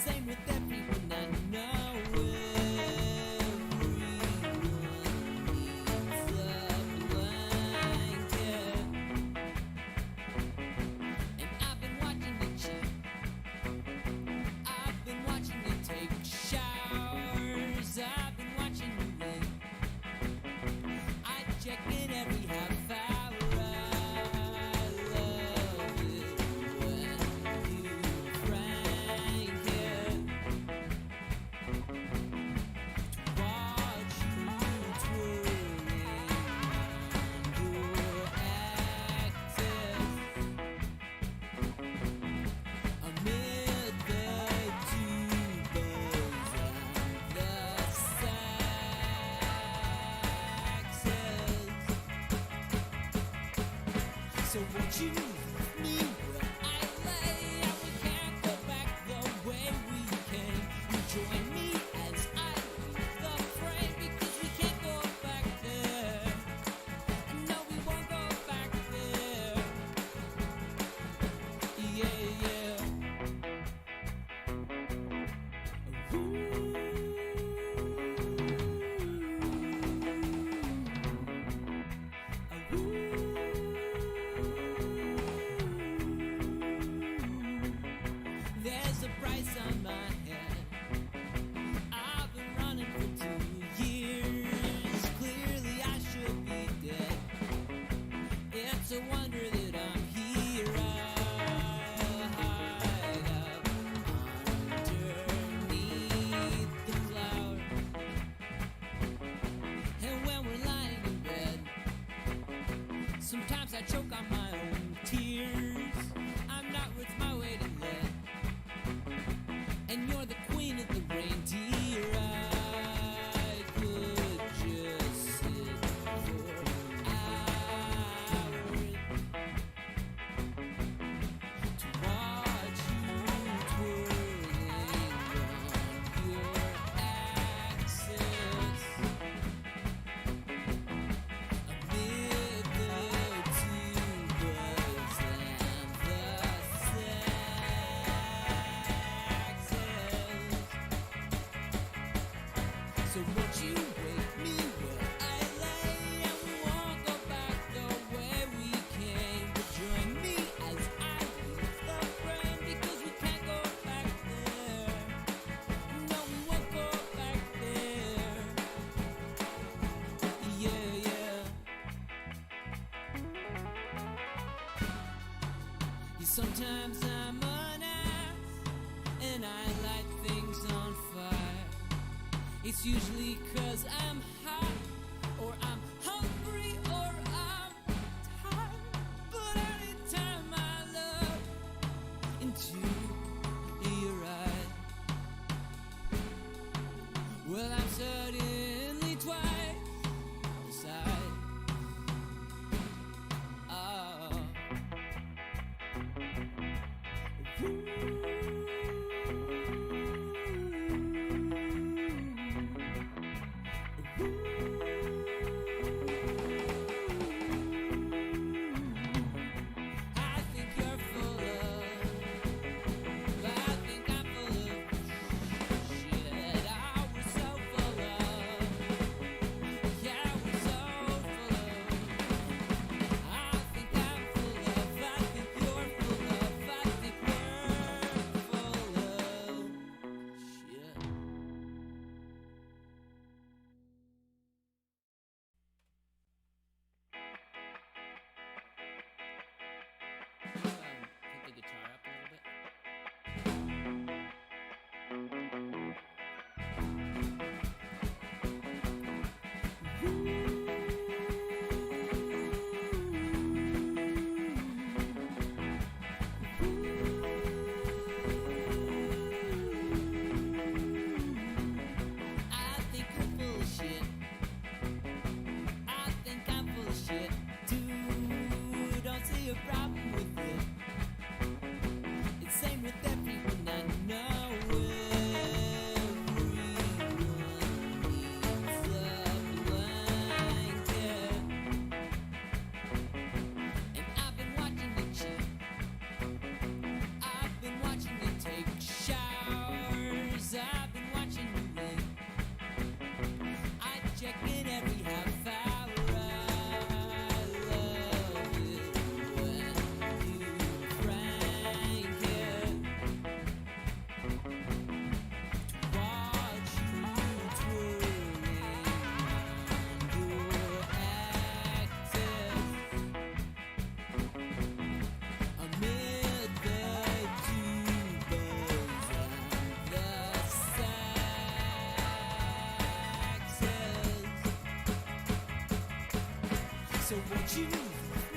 Same with everyone I know. Everyone needs a blanket. And I've been watching it cheat. I've been watching it take showers. I've been watching you wait. I check it every half hour. I love it when you frank it. Watch you twirling on your axis amid the tubers and the saxes. So won't you leave me where I lay, and we can't go back the way we came. You join me as I leave the frame, because we can't go back there. And no, we won't go back there. Yeah, yeah. There's a price on my head. I've been running for 2 years. Clearly I should be dead. It's a wonder that I'm here. I hide up underneath the cloud. And when we're lying in bed, sometimes I choke on my own tears. I'm not worth my weight in lead. And you're the queen of the reindeer. I could just sit for hours to watch you twirling on your axis amid the tubers and the saxes. So won't you wake me where I lay, and we won't go back the way we came. But join me as I leave the frame, because we can't go back there. No, we won't go back there. Yeah, yeah. Yeah, sometimes I'm an ass, and I light things on fire. It's usually 'cause I'm hot, or I'm hungry, or I'm tired. But anytime I look into your eyes, well, I'm suddenly twice the size. Oh. Ooh. So won't you leave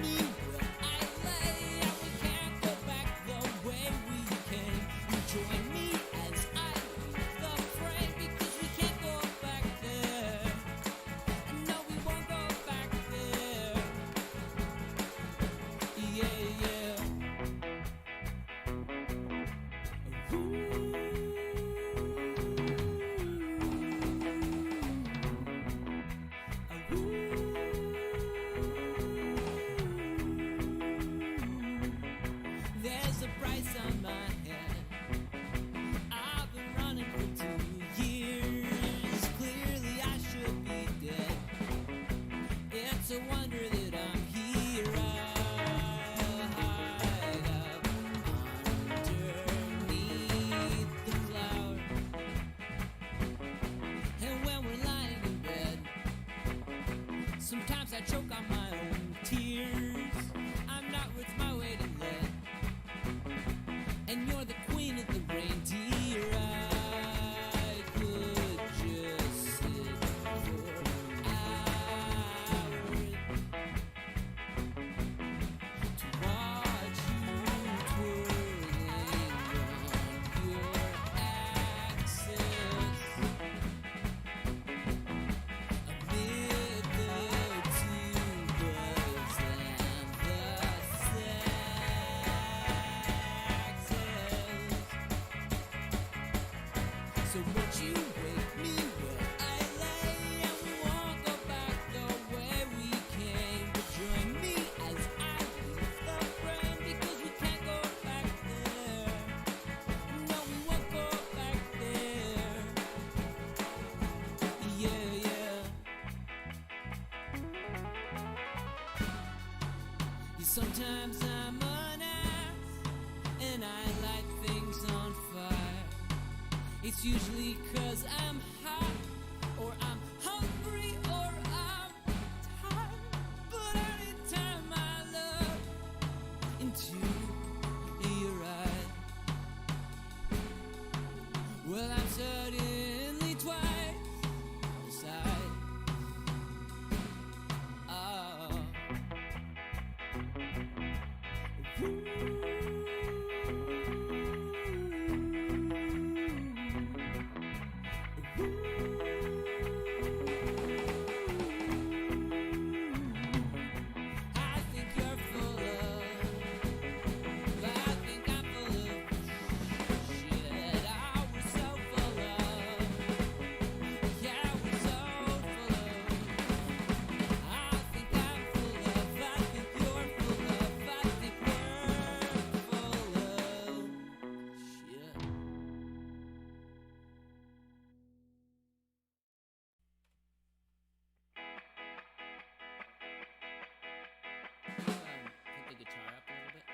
me where I lay? And we can't go back the way we came. You join me as I leave the frame, because we can't go back there. No, we won't go back there. Yeah, yeah. There's a price on my head. I've been running for 2 years. Clearly I should be dead. It's a wonder that I'm here. I hide up underneath the cloud. And when we're lying in bed, sometimes I choke on my own tears. I'm not worth my weight in lead, and you're the queen of the reindeer. I could just sit for hours to watch you twirling on your axis amid the tubas and the saxes. So won't you wake me where I lay? And we won't go back the way we came. But join me as I leave the frame, because we can't go back there. No, we won't go back there. Yeah, yeah. Sometimes I'm an ass, and I light things on fire. It's usually 'cause I'm hot, or I'm hungry, or I'm tired. But anytime I look into your eyes, well, I'm suddenly twice the size. Oh. I think you're full of, I think I'm full of shit. Oh, we're so full of, yeah, we're so full of. I think I'm full of, I think you're full of, I think we're full of shit. Put the guitar up a little bit.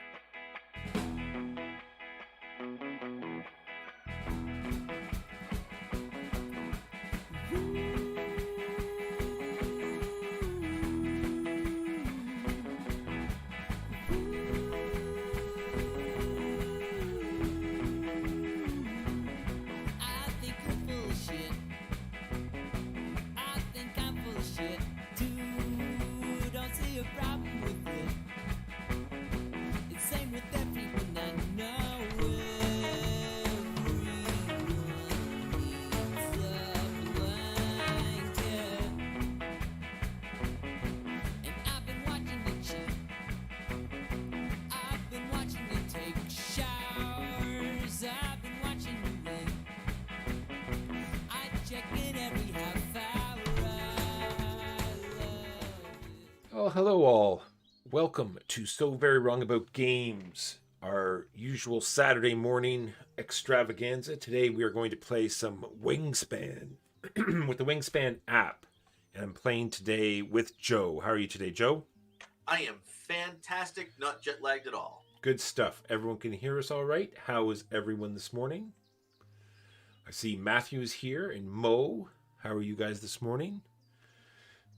I think you're full of shit. I think I'm full of shit. Dude, don't see a problem with it. It's same with everyone I know. Everyone needs a blanket. And I've been watching you cheat. I've been watching you take showers. I've been watching you wait. I check in every half hour. I love it. Oh, hello all. Welcome to So Very Wrong About Games, our usual Saturday morning extravaganza. Today we are going to play some Wingspan with the Wingspan app. And I'm playing today with Joe. How are you today, Joe? I am fantastic, not jet lagged at all. Good stuff. Everyone can hear us all right. How is everyone this morning? I see Matthew is here and Mo. How are you guys this morning?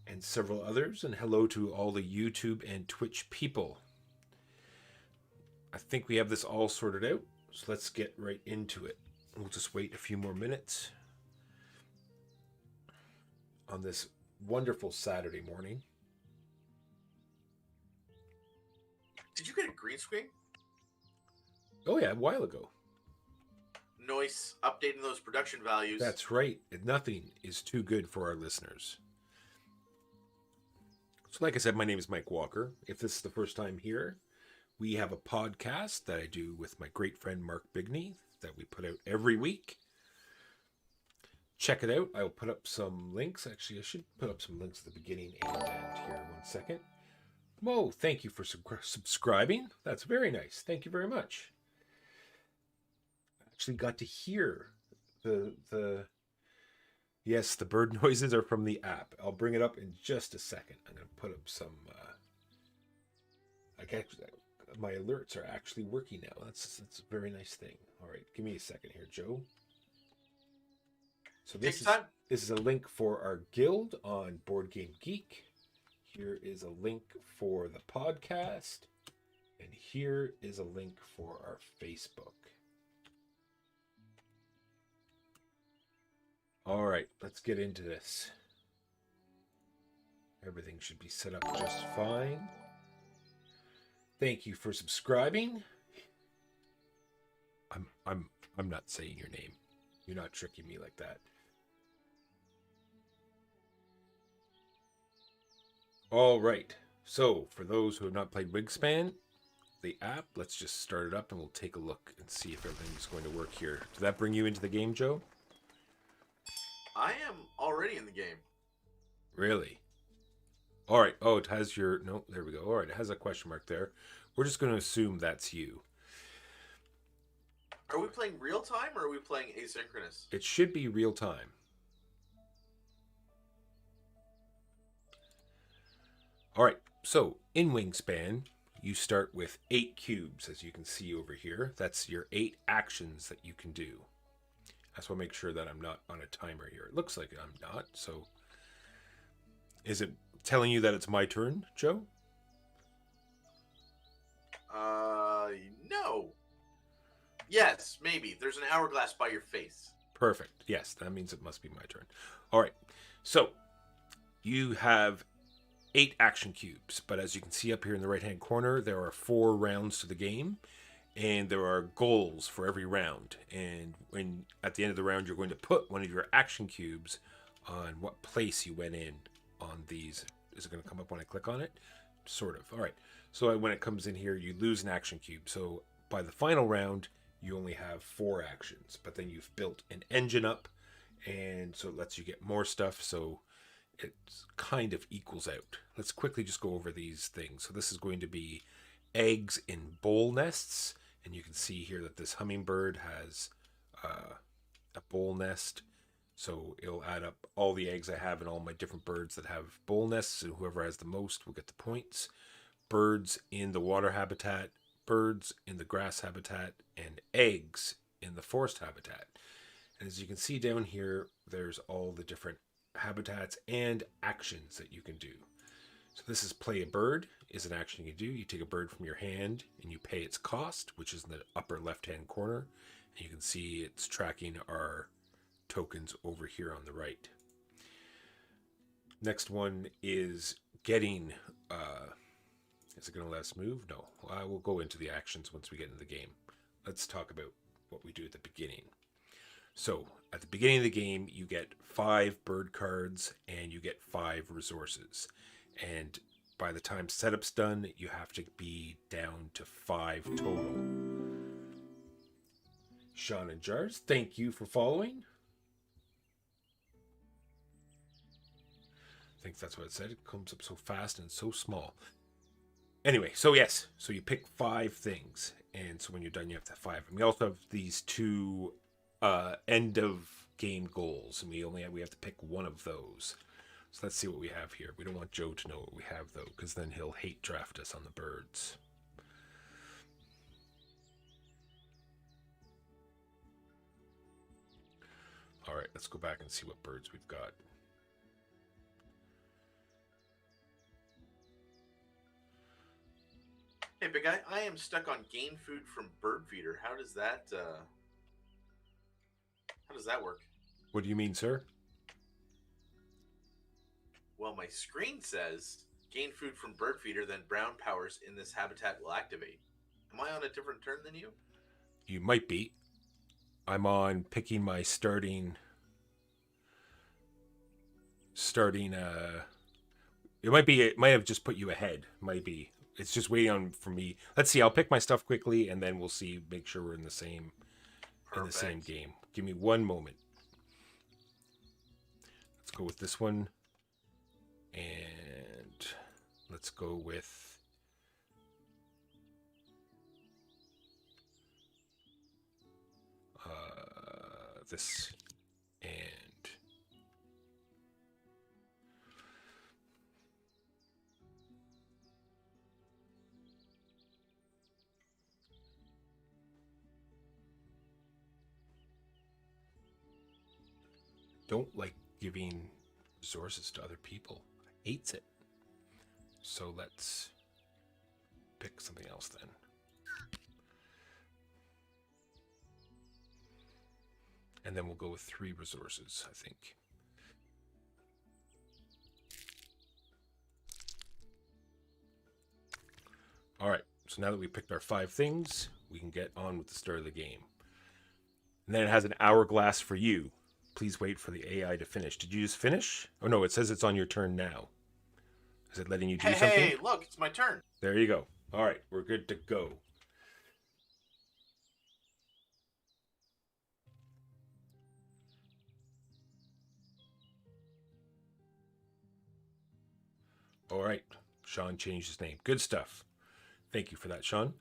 And several others. And hello to all the YouTube and Twitch people. I think we have this all sorted out. So let's get right into it. We'll just wait a few more minutes on this wonderful Saturday morning. Did you get a green screen? Oh yeah, a while ago. Noise, updating those production values. That's right. Nothing is too good for our listeners. So, like I said, my name is Mike Walker. If this is the first time here, we have a podcast that I do with my great friend Mark Bigney that we put out every week. Check it out. I'll put up some links. Actually, I should put up some links at the beginning and end here. 1 second. Mo, thank you for subscribing. That's very nice. Thank you very much. Actually got to hear the yes, the bird noises are from the app. I'll bring it up in just a second. I'm going to put up some my alerts are actually working now. That's a very nice thing. All right, give me a second here, Joe. So this is a link for our guild on Board Game Geek. Here is a link for the podcast, and here is a link for our Facebook. All right, let's get into this. Everything should be set up just fine. Thank you for subscribing. I'm not saying your name. You're not tricking me like that. All right. So, for those who have not played Wingspan, the app, let's just start it up and we'll take a look and see if everything's going to work here. Did that bring you into the game, Joe? I am already in the game. Really? All right. Oh, it has your... No, there we go. All right. It has a question mark there. We're just going to assume that's you. Are we playing real time or are we playing asynchronous? It should be real time. All right. So, in Wingspan, you start with 8 cubes, as you can see over here. That's your 8 actions that you can do. I just want to make sure that I'm not on a timer here. It looks like I'm not, so... Is it telling you that it's my turn, Joe? No. Yes, maybe. There's an hourglass by your face. Perfect. Yes, that means it must be my turn. All right. So, you have 8 action cubes, but as you can see up here in the right-hand corner, there are 4 rounds to the game. And there are goals for every round. And when at the end of the round, you're going to put one of your action cubes on what place you went in on these. Is it going to come up when I click on it? Sort of. All right. So when it comes in here, you lose an action cube. So by the final round, you only have 4 actions. But then you've built an engine up. And so it lets you get more stuff. So it kind of equals out. Let's quickly just go over these things. So this is going to be eggs in bowl nests. And you can see here that this hummingbird has a bowl nest. So it'll add up all the eggs I have and all my different birds that have bowl nests. And whoever has the most will get the points. Birds in the water habitat, birds in the grass habitat, and eggs in the forest habitat. And as you can see down here, there's all the different habitats and actions that you can do. So this is play a bird is an action you can do. You take a bird from your hand and you pay its cost, which is in the upper left-hand corner. And you can see it's tracking our tokens over here on the right. Next one is getting... is it going to let us move? No. I will go into the actions once we get into the game. Let's talk about what we do at the beginning. So, at the beginning of the game, you get 5 bird cards and you get 5 resources. And by the time setup's done, you have to be down to 5 total. Sean and Jars, thank you for following. I think that's what it said. It comes up so fast and so small. Anyway, so yes. So you pick 5 things. And so when you're done, you have to have 5. And we also have these 2 end of game goals. And we have to pick one of those. So let's see what we have here. We don't want Joe to know what we have, though, because then he'll hate draft us on the birds. All right, let's go back and see what birds we've got. Hey, big guy, I am stuck on gain food from bird feeder. How does that work? What do you mean, sir? Well, my screen says gain food from bird feeder, then brown powers in this habitat will activate. Am I on a different turn than you? You might be. I'm on picking my starting it might have just put you ahead. Might be. It's just waiting on for me. Let's see, I'll pick my stuff quickly and then we'll see, make sure we're in the same Perfect. game. Give me one moment. Let's go with this one. And let's go with this. And don't like giving resources to other people. Hates it. So let's pick something else then. And then we'll go with 3 resources, I think. All right, so now that we picked our 5 things, we can get on with the start of the game. And then it has an hourglass for you. Please wait for the AI to finish. Did you just finish? Oh no, it says it's on your turn now. Is it letting you do something? Hey, look, it's my turn. There you go. All right, we're good to go. All right, Sean changed his name. Good stuff. Thank you for that, Sean.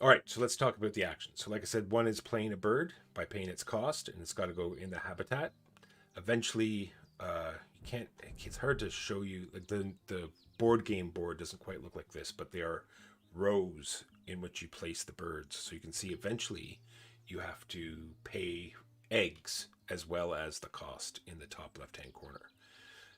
All right, so let's talk about the action. So like I said, one is playing a bird by paying its cost, and it's got to go in the habitat. Eventually, you can't. It's hard to show you. Like the board game board doesn't quite look like this, but they are rows in which you place the birds. So you can see eventually you have to pay eggs as well as the cost in the top left-hand corner.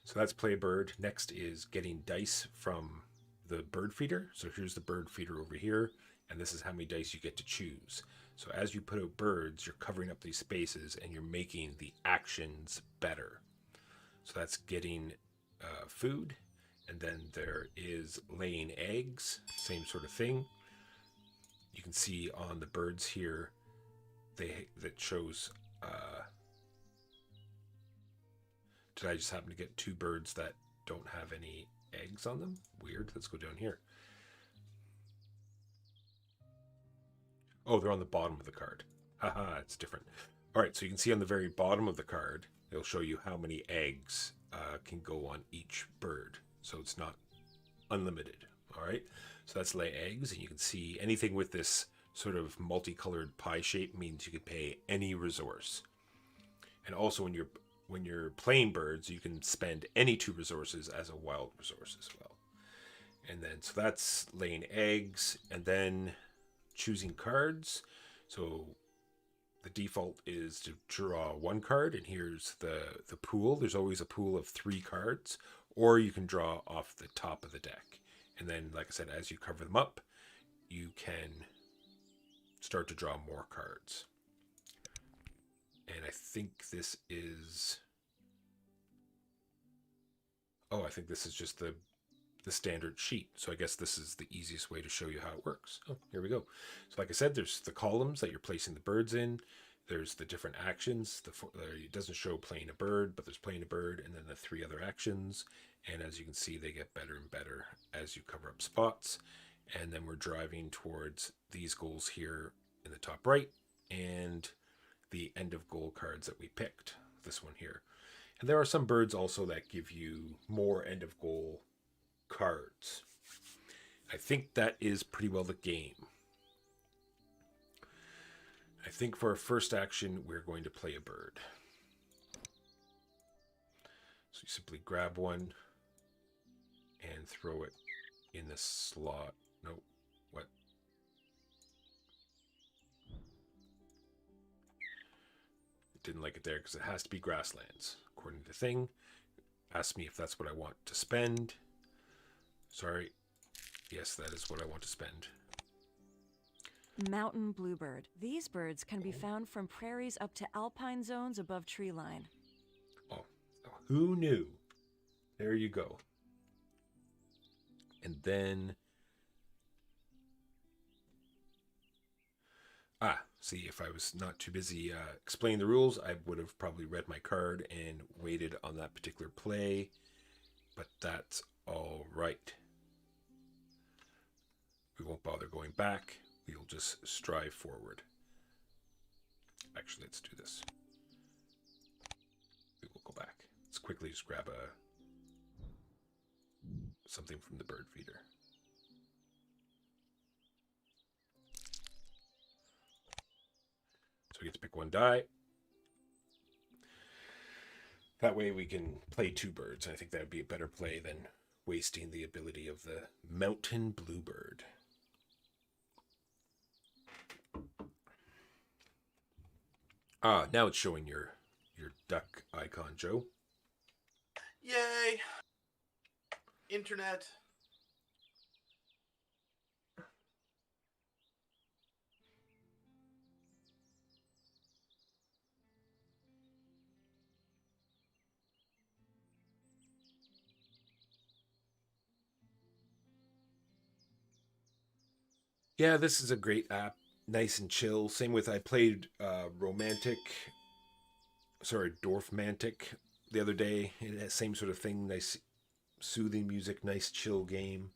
So that's play a bird. Next is getting dice from the bird feeder. So here's the bird feeder over here, and this is how many dice you get to choose. So as you put out birds, you're covering up these spaces and you're making the actions better. So that's getting food, and then there is laying eggs, same sort of thing. You can see on the birds here, that shows. Did I just happen to get 2 birds that don't have any eggs on them? Weird. Let's go down here. Oh, they're on the bottom of the card. Haha, it's different. All right, so you can see on the very bottom of the card, it'll show you how many eggs can go on each bird. So it's not unlimited. All right, so that's lay eggs, and you can see anything with this sort of multicolored pie shape means you could pay any resource. And also when you're playing birds, you can spend any 2 resources as a wild resource as well. And then, so that's laying eggs, and then choosing cards. So the default is to draw 1 card, and here's the pool. There's always a pool of 3 cards, or you can draw off the top of the deck. And then, like I said, as you cover them up, you can start to draw more cards. And I think this is... Oh, I think this is just the standard sheet. So I guess this is the easiest way to show you how it works. Oh, here we go. So like I said, there's the columns that you're placing the birds in. There's the different actions. It doesn't show playing a bird, but there's playing a bird, and then the 3 other actions. And as you can see, they get better and better as you cover up spots. And then we're driving towards these goals here in the top right, and the end of goal cards that we picked, this one here. And there are some birds also that give you more end of goal cards. I think that is pretty well the game. I think for our first action, we're going to play a bird. So you simply grab one and throw it in the slot. No, what? Didn't like it there because it has to be grasslands. According to the thing, ask me if that's what I want to spend. Sorry. Yes, that is what I want to spend. Mountain bluebird. These birds can be found from prairies up to alpine zones above tree line. Oh, who knew? There you go. And then... see, if I was not too busy explaining the rules, I would have probably read my card and waited on that particular play. But that's all right. We won't bother going back. We'll just strive forward. Actually, let's do this. We will go back. Let's quickly just grab something from the bird feeder. So we get to pick one die. That way we can play two birds. I think that would be a better play than wasting the ability of the mountain bluebird. Now it's showing your duck icon, Joe. Yay! Internet. Yeah, this is a great app. Nice and chill. Same with, I played Dorfmantic the other day. It has same sort of thing. Nice soothing music, nice chill game.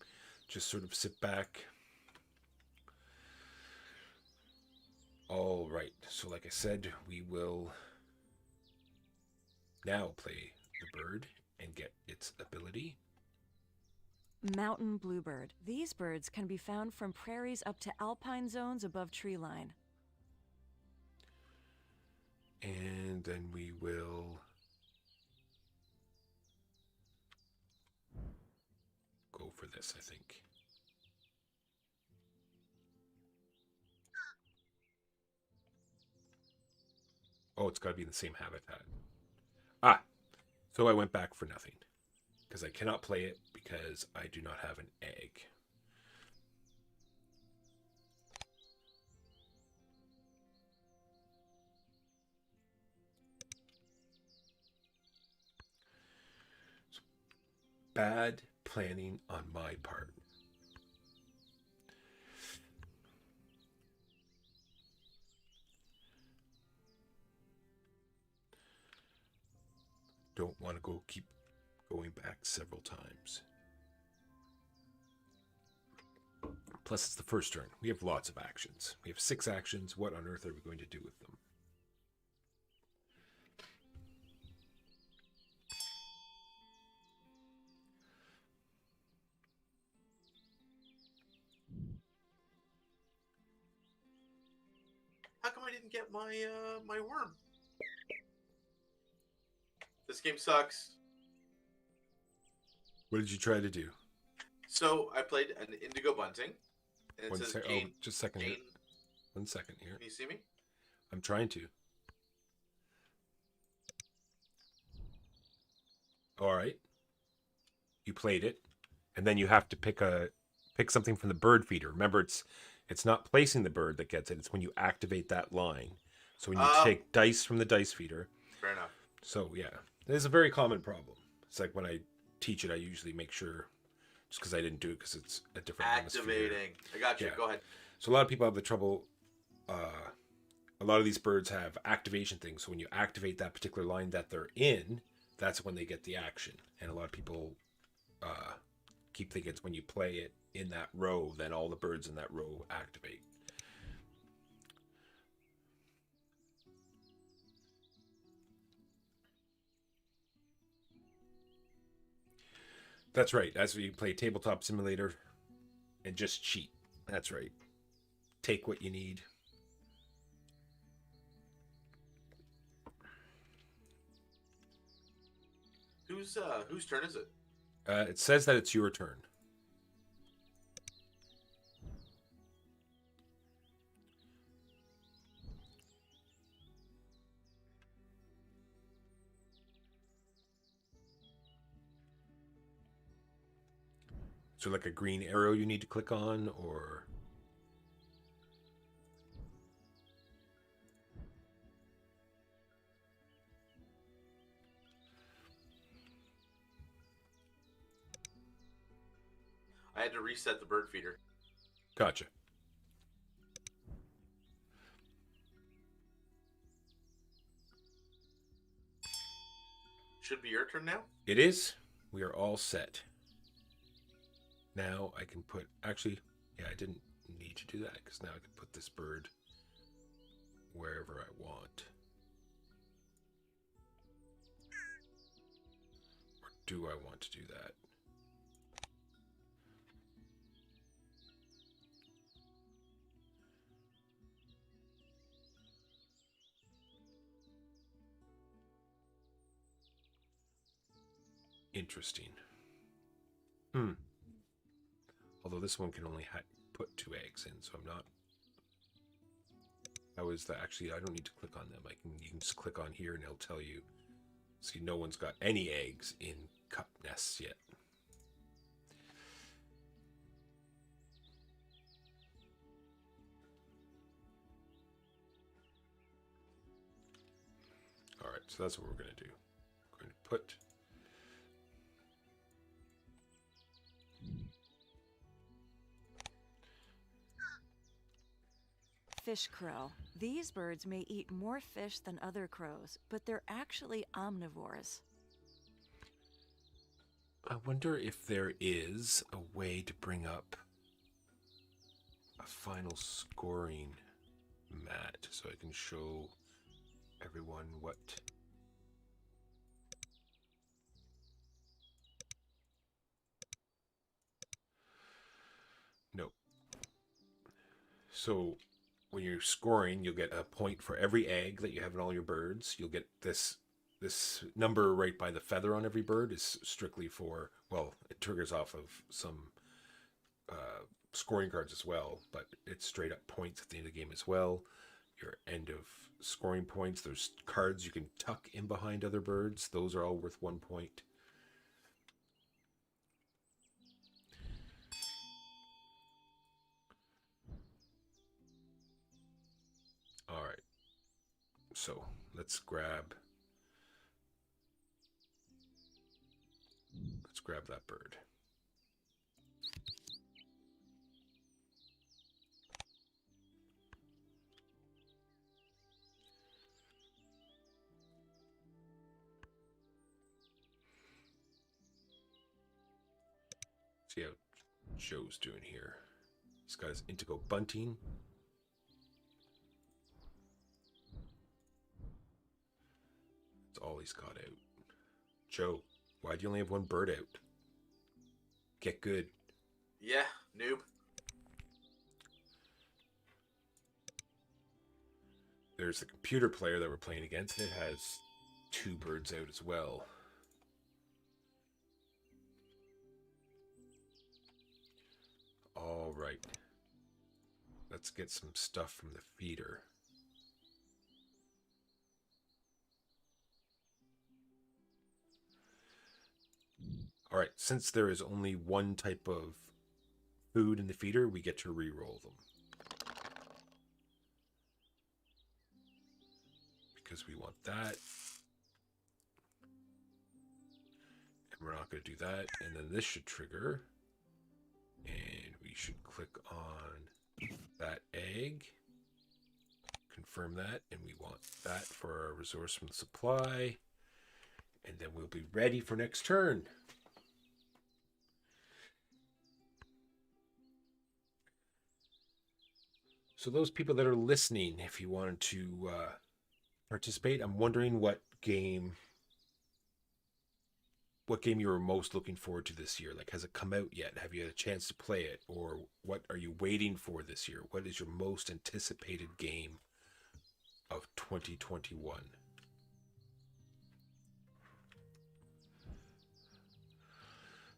Just sort of sit back. All right. So like I said, we will now play the bird and get its ability. Mountain bluebird. These birds can be found from prairies up to alpine zones above tree line. And then we will go for this, I think. Oh, it's got to be in the same habitat. So I went back for nothing. Because I cannot play it because I do not have an egg. So, bad planning on my part. Don't want to keep going back several times. Plus, it's the first turn. We have lots of actions. We have 6 actions. What on earth are we going to do with them? How come I didn't get my my worm? This game sucks. What did you try to do? So I played an indigo bunting, and it says gain. Just a second gain. here. 1 second here. Can you see me? I'm trying to. All right. You played it, and then you have to pick something from the bird feeder. Remember, it's not placing the bird that gets it. It's when you activate that line. So when you take dice from the dice feeder. Fair enough. So yeah, it is a very common problem. It's like when I teach it, I usually make sure, just because I didn't do it because it's a different Activating. hemisphere. I got you. Yeah. Go ahead. So a lot of people have the trouble. A lot of these birds have activation things. So when you activate that particular line that they're in, that's when they get the action. And a lot of people keep thinking it's when you play it in that row, then all the birds in that row activate. That's right. As we play Tabletop Simulator and just cheat. That's right. Take what you need. Whose turn is it? It says that it's your turn. So like a green arrow you need to click on, or... I had to reset the bird feeder. Gotcha. Should be your turn now. It is. We are all set. Now I can put... Actually, yeah, I didn't need to do that because now I can put this bird wherever I want. Or do I want to do that? Interesting. Although this one can only put 2 eggs in, so I'm not... How is that? Actually, I don't need to click on them. You can just click on here and it'll tell you. See, no one's got any eggs in cup nests yet. All right, so that's what we're going to do. We're going to put... Fish crow. These birds may eat more fish than other crows, but they're actually omnivores. I wonder if there is a way to bring up a final scoring mat so I can show everyone what... No. So when you're scoring, you'll get a point for every egg that you have in all your birds. You'll get this number right by the feather on every bird is strictly for, well, it triggers off of some scoring cards as well, but it's straight up points at the end of the game as well. Your end of scoring points, there's cards you can tuck in behind other birds. Those are all worth 1 point. All right, so let's grab that bird. See how Joe's doing here. He's got his indigo bunting. That's all he's got out. Joe, why do you only have 1 bird out? Get good. Yeah, noob. There's the computer player that we're playing against. It has 2 birds out as well. All right. Let's get some stuff from the feeder. All right, since there is only 1 type of food in the feeder, we get to re-roll them. Because we want that. And we're not going to do that. And then this should trigger. And we should click on that egg. Confirm that. And we want that for our resource from the supply. And then we'll be ready for next turn. So those people that are listening, if you wanted to participate, I'm wondering what game you were most looking forward to this year. Like, has it come out yet? Have you had a chance to play it? Or what are you waiting for this year? What is your most anticipated game of 2021?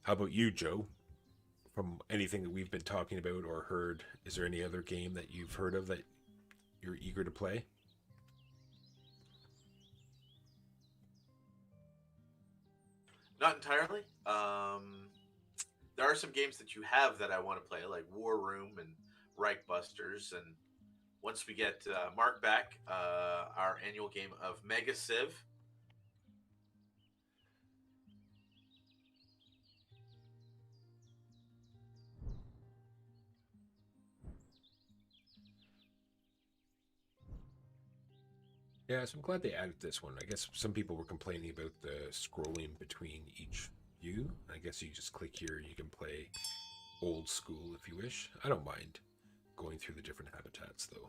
How about you, Joe? From anything that we've been talking about or heard, is there any other game that you've heard of that you're eager to play? Not entirely. There are some games that you have that I want to play, like War Room and Reich Busters. And once we get Mark back, our annual game of Mega Civ. Yeah, so I'm glad they added this one. I guess some people were complaining about the scrolling between each view. I guess you just click here and you can play old school if you wish. I don't mind going through the different habitats though.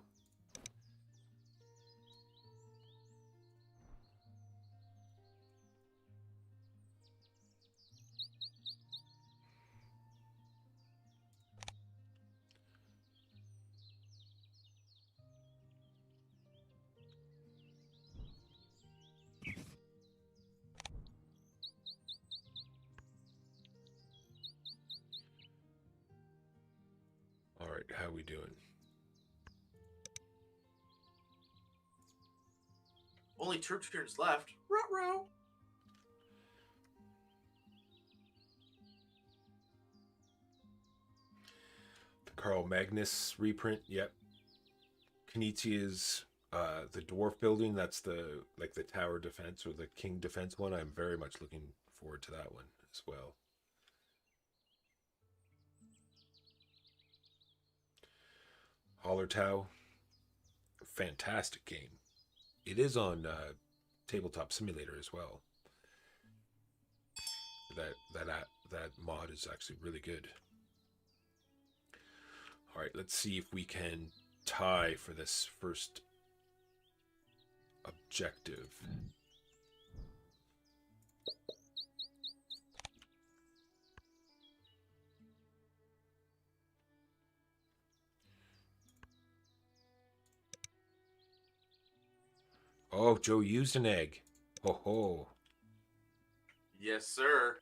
All right, how we doing? Only two turns left. Ruh-roh. The Carl Magnus reprint. Yep. Knizia's the dwarf building. That's the like the tower defense or the king defense one. I'm very much looking forward to that one as well. Hallertau, fantastic game. It is on Tabletop Simulator as well. That mod is actually really good. All right, let's see if we can tie for this first objective. Oh, Joe used an egg. Ho ho. Yes, sir.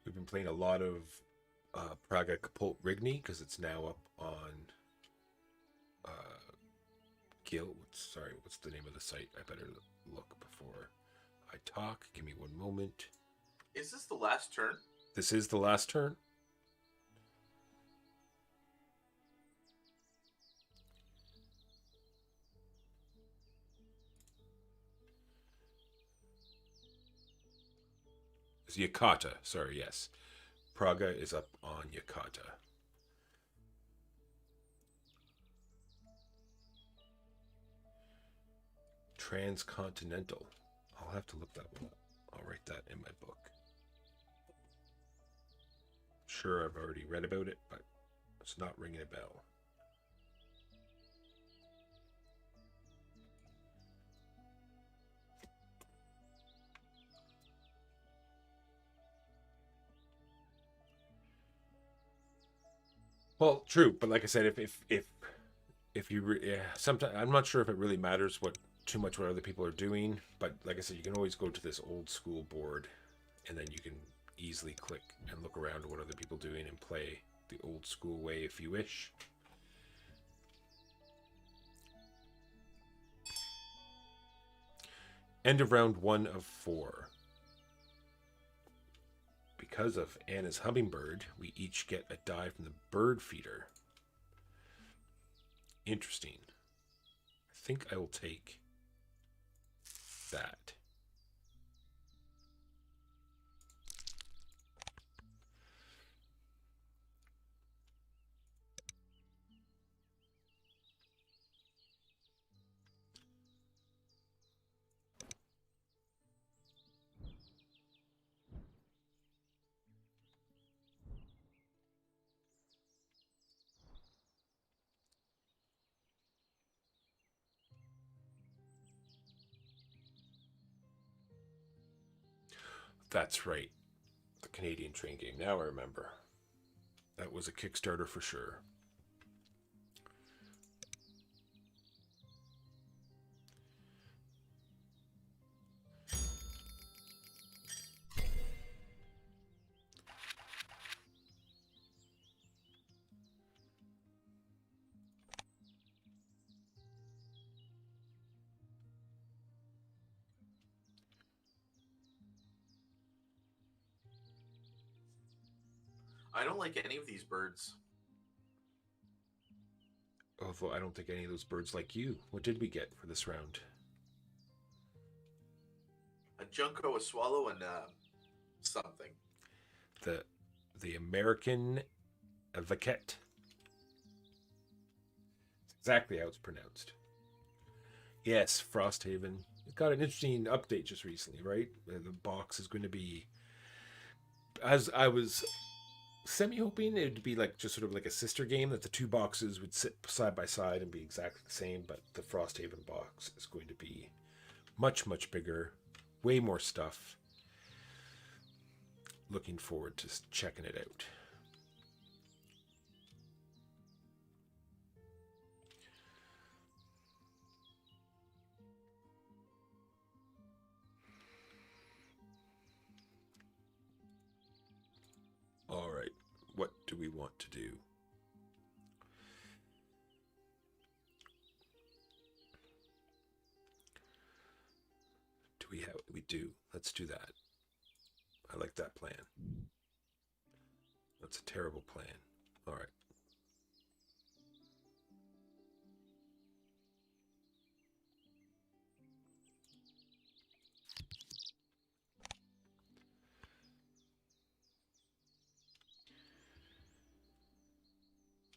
We've been playing a lot of Praga Kapult Rigny because it's now up on Gil. Sorry, what's the name of the site? I better look before I talk. Give me one moment. Is this the last turn? This is the last turn. It's Yakata. Sorry, yes. Praga is up on Yakata. Transcontinental. I'll have to look that one up. I'll write that in my book. Sure, I've already read about it, but it's not ringing a bell. Well, true, but like I said, if you yeah, sometimes I'm not sure if it really matters what too much what other people are doing, but like I said, you can always go to this old school board, and then you can easily click and look around at what other people are doing and play the old school way if you wish. End of round 1 of 4. Because of Anna's hummingbird, we each get a die from the bird feeder. Interesting. I think I will take that. That's right. The Canadian train game. Now I remember. That was a Kickstarter for sure. I don't like any of these birds. Although I don't think any of those birds like you. What did we get for this round? A junco, a swallow, and something. the American Vaquette. Exactly how it's pronounced. Yes, Frosthaven. It got an interesting update just recently, right? The box is going to be, as I was semi-hoping, it would be like just sort of like a sister game, that the two boxes would sit side by side and be exactly the same, but the Frosthaven box is going to be much, much bigger, way more stuff. Looking forward to checking it out. All right, what do we want to do? We do. Let's do that. I like that plan. That's a terrible plan. All right.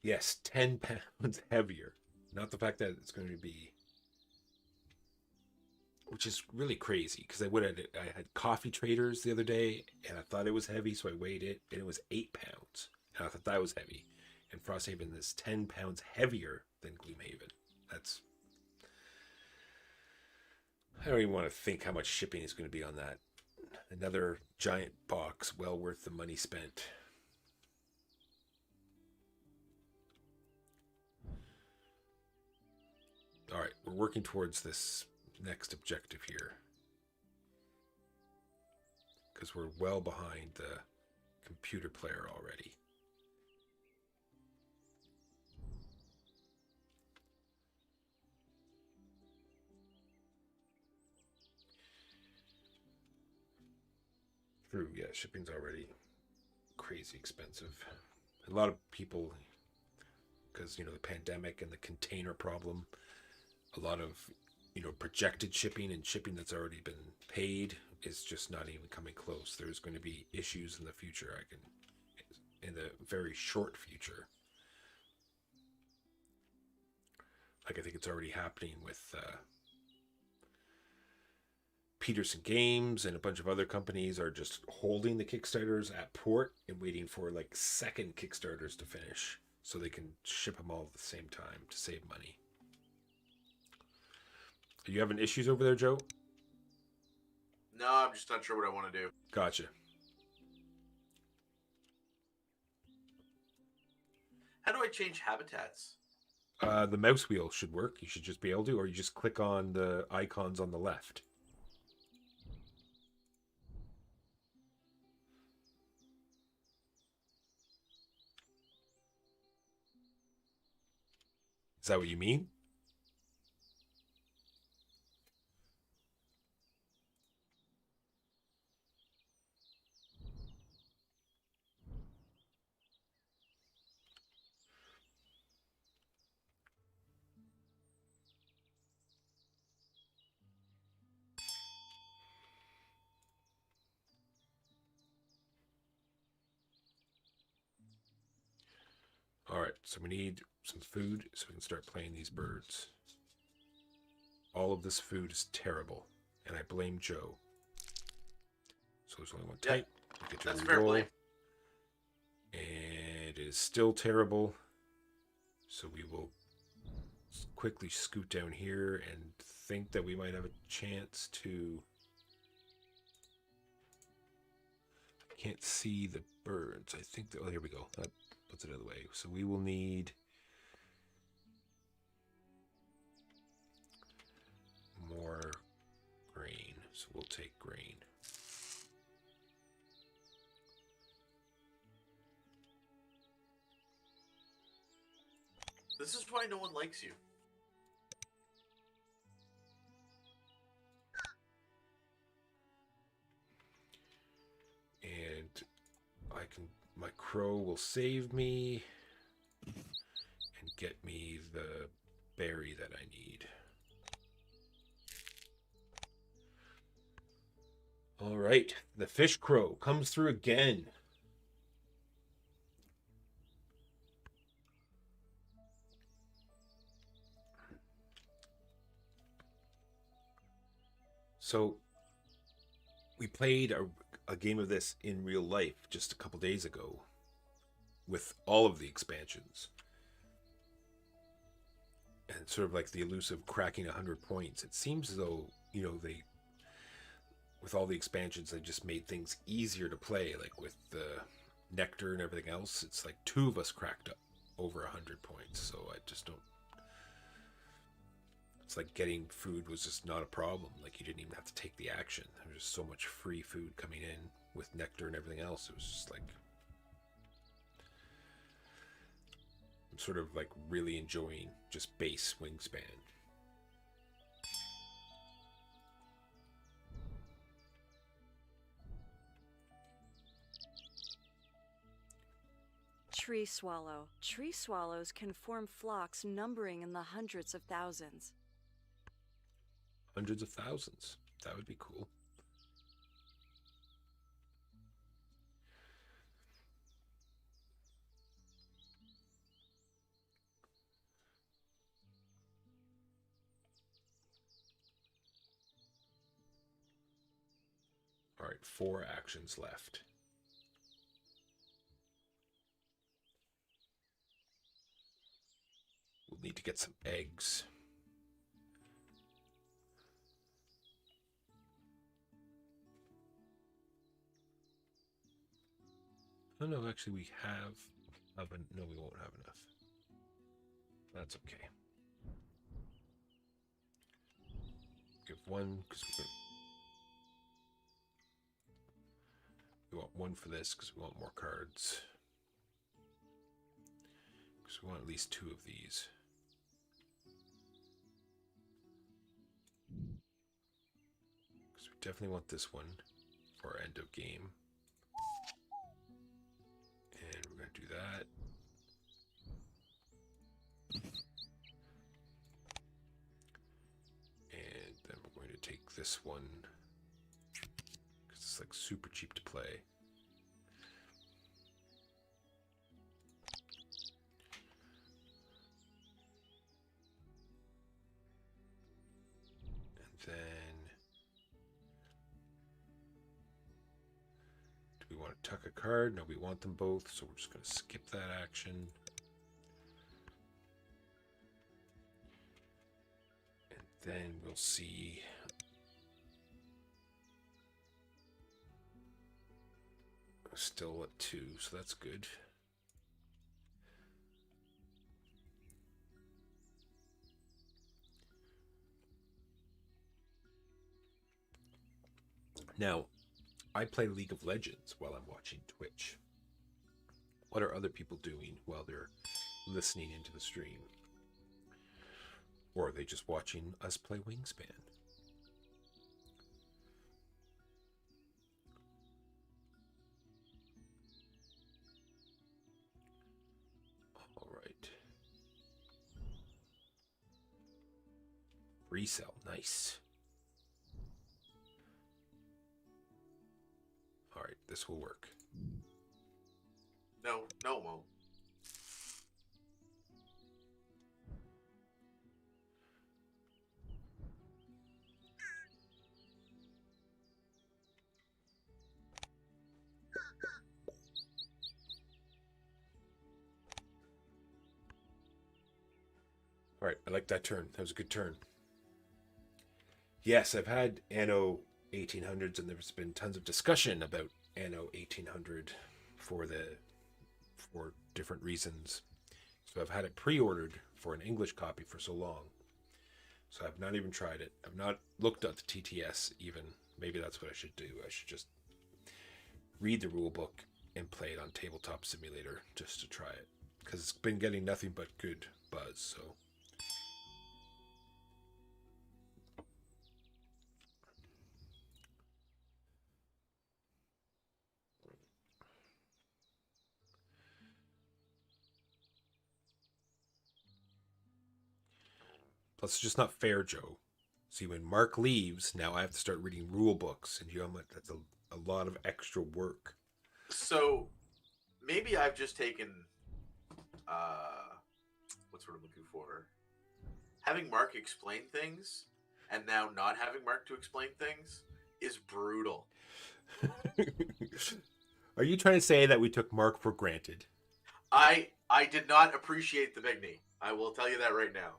Yes, 10 pounds heavier. Not the fact that it's going to be, which is really crazy, because I had Coffee Traders the other day, and I thought it was heavy, so I weighed it, and it was 8 pounds. And I thought that was heavy. And Frosthaven is 10 pounds heavier than Gloomhaven. That's... I don't even want to think how much shipping is going to be on that. Another giant box, well worth the money spent. All right, we're working towards this next objective here, because we're well behind the computer player already. True, yeah, shipping's already crazy expensive. A lot of people, because, you know, the pandemic and the container problem, a lot of, you know, projected shipping and shipping that's already been paid is just not even coming close. There's going to be issues in the future, in the very short future. Like, I think it's already happening with Peterson Games, and a bunch of other companies are just holding the Kickstarters at port and waiting for like second Kickstarters to finish so they can ship them all at the same time to save money. Are you having issues over there, Joe? No, I'm just not sure what I want to do. Gotcha. How do I change habitats? The mouse wheel should work. You should just be able to, or you just click on the icons on the left. Is that what you mean? All right, so we need some food so we can start playing these birds. All of this food is terrible, and I blame Joe. So there's only one type. We'll get That's your fair roll. blame. And it is still terrible. So we will quickly scoot down here and think that we might have a chance to... I can't see the birds. I think that... Oh, here we go. That puts it out of the way. So we will need... more grain. So we'll take grain. This is why no one likes you. And my crow will save me and get me the berry that I need. All right, the fish crow comes through again. So we played a game of this in real life just a couple days ago with all of the expansions. And sort of like the elusive cracking 100 points. It seems as though, they, with all the expansions, they just made things easier to play. Like with the nectar and everything else, it's like two of us cracked up over 100 points. So I just don't. It's like getting food was just not a problem. Like you didn't even have to take the action. There was just so much free food coming in with nectar and everything else. It was just like. I'm sort of like really enjoying just base Wingspan. Tree swallow. Tree swallows can form flocks numbering in the hundreds of thousands. Hundreds of thousands. That would be cool. All right, 4 actions left. We'll need to get some eggs. Oh no, actually we have oven. No, we won't have enough. That's okay. Give one because we want one for this because we want more cards. Because we want at least 2 of these. Because we definitely want this one for our end of game. And we're going to do that. And then we're going to take this one because it's like super cheap to play. And then do we want to tuck a card? No, we want them both, so we're just going to skip that action. And then we'll see. Still at 2, so that's good. Now, I play League of Legends while I'm watching Twitch. What are other people doing while they're listening into the stream? Or are they just watching us play Wingspan? All right. Resell, nice. All right, this will work. No, it won't. All right, I like that turn. That was a good turn. Yes, I've had Anno 1800s, and there's been tons of discussion about Anno 1800 for different reasons. So I've had it pre-ordered for an English copy for so long. So I've not even tried it. I've not looked at the TTS even. Maybe that's what I should do. I should just read the rule book and play it on Tabletop Simulator just to try it. Because it's been getting nothing but good buzz, so... Plus, it's just not fair, Joe. See, when Mark leaves, now I have to start reading rule books, and that's a lot of extra work. So maybe I've just taken what's what I'm looking for. Having Mark explain things and now not having Mark to explain things is brutal. Are you trying to say that we took Mark for granted? I did not appreciate the Big Knee. I will tell you that right now.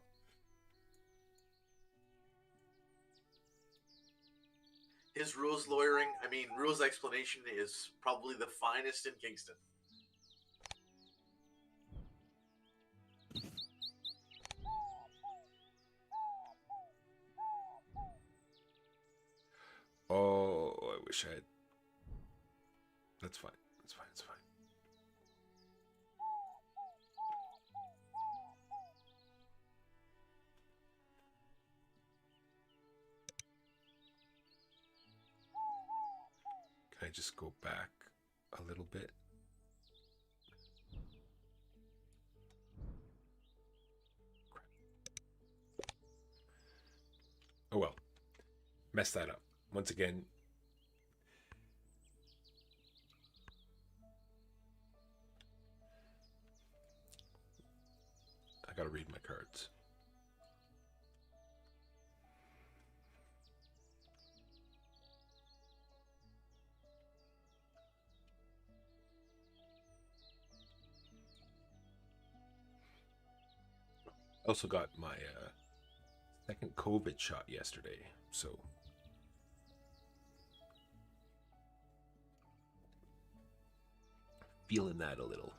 His rules explanation is probably the finest in Kingston. Oh, I wish I had. That's fine. That's fine. That's fine. Can I just go back a little bit? Oh well. Messed that up. Once again, I gotta read my cards. Also got my second COVID shot yesterday, so feeling that a little.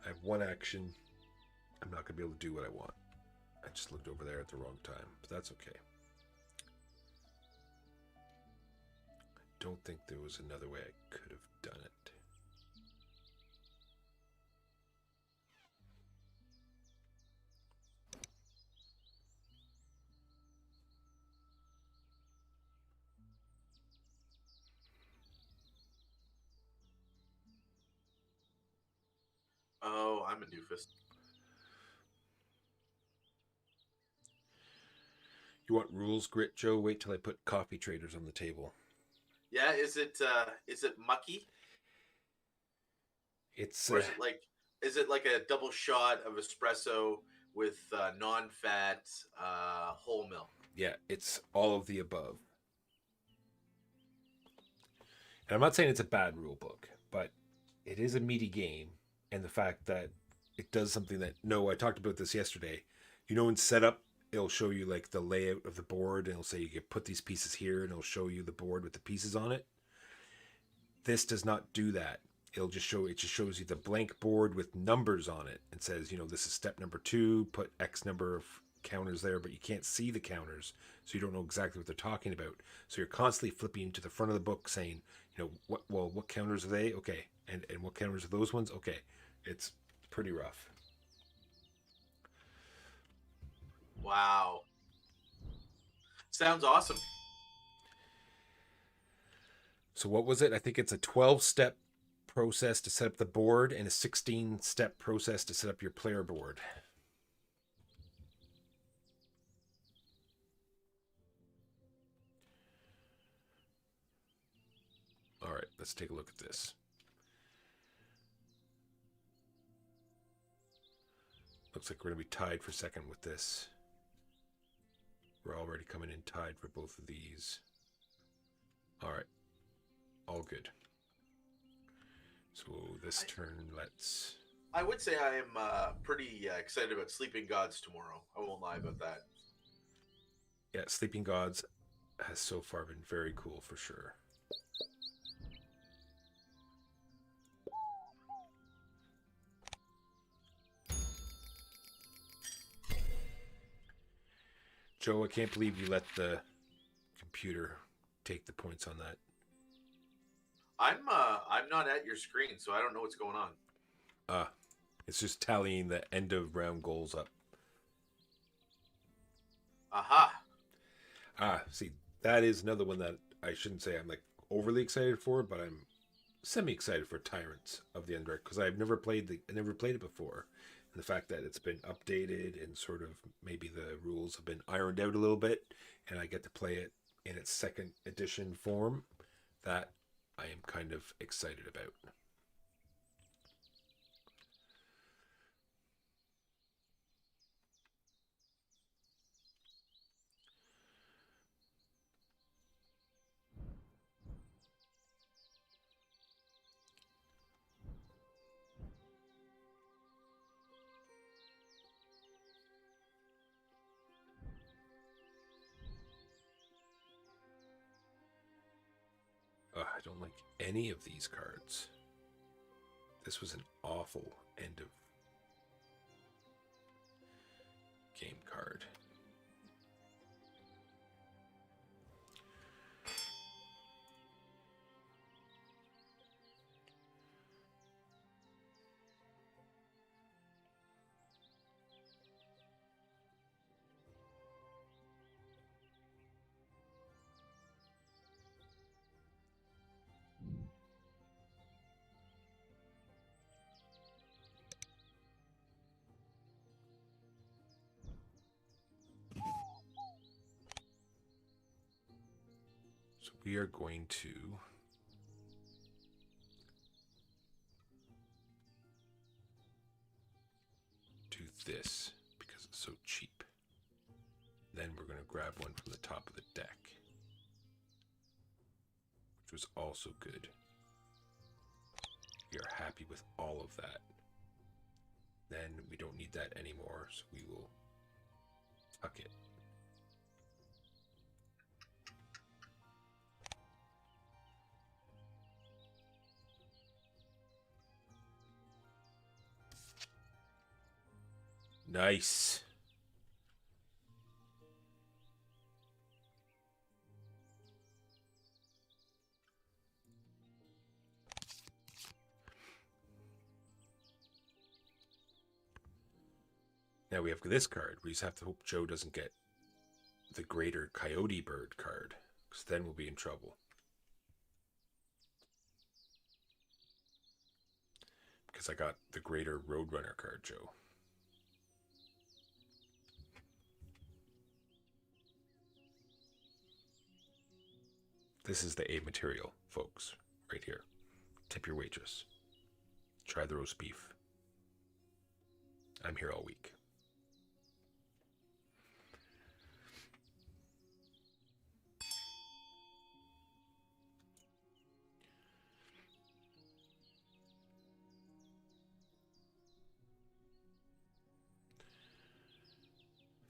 I have one action. I'm not gonna be able to do what I want. I just looked over there at the wrong time, but that's okay. I don't think there was another way I could have done it. Oh, I'm a doofus. You want rules grit, Joe? Wait till I put coffee traders on the table. Yeah, is it mucky? It's Or is it like a double shot of espresso with non-fat whole milk? yeah, it's all of the above. And I'm not saying it's a bad rule book, but it is a meaty game, and the fact that it does something that I talked about this yesterday. In setup, it'll show you like the layout of the board, and it'll say you can put these pieces here, and it'll show you the board with the pieces on it. This does not do that. It just shows you the blank board with numbers on it and says, this is step number 2, put X number of counters there, but you can't see the counters, so you don't know exactly what they're talking about. So you're constantly flipping to the front of the book saying, what counters are they? Okay. And what counters are those ones? Okay. It's pretty rough. Wow. Sounds awesome. So what was it? I think it's a 12-step process to set up the board and a 16-step process to set up your player board. All right, let's take a look at this. Looks like we're going to be tied for second with this. We're already coming in tied for both of these. All right, all good. So this turn, let's... I would say I am pretty excited about Sleeping Gods tomorrow. I won't lie about that. Yeah, Sleeping Gods has so far been very cool for sure. Joe, I can't believe you let the computer take the points on that. I'm not at your screen, so I don't know what's going on. It's just tallying the end of round goals up. Aha. See, that is another one that I shouldn't say I'm like overly excited for, but I'm semi-excited for Tyrants of the Underdark because I never played it before. And the fact that it's been updated and sort of maybe the rules have been ironed out a little bit and I get to play it in its second edition form that I am kind of excited about. I don't like any of these cards. This was an awful end of game card. So we are going to do this because it's so cheap. Then we're going to grab one from the top of the deck, which was also good. We are happy with all of that. Then we don't need that anymore, so we will tuck it. Nice. Now we have this card. We just have to hope Joe doesn't get the Greater Coyote Bird card, because then we'll be in trouble. Because I got the Greater Roadrunner card, Joe. This is the A material, folks, right here. Tip your waitress. Try the roast beef. I'm here all week.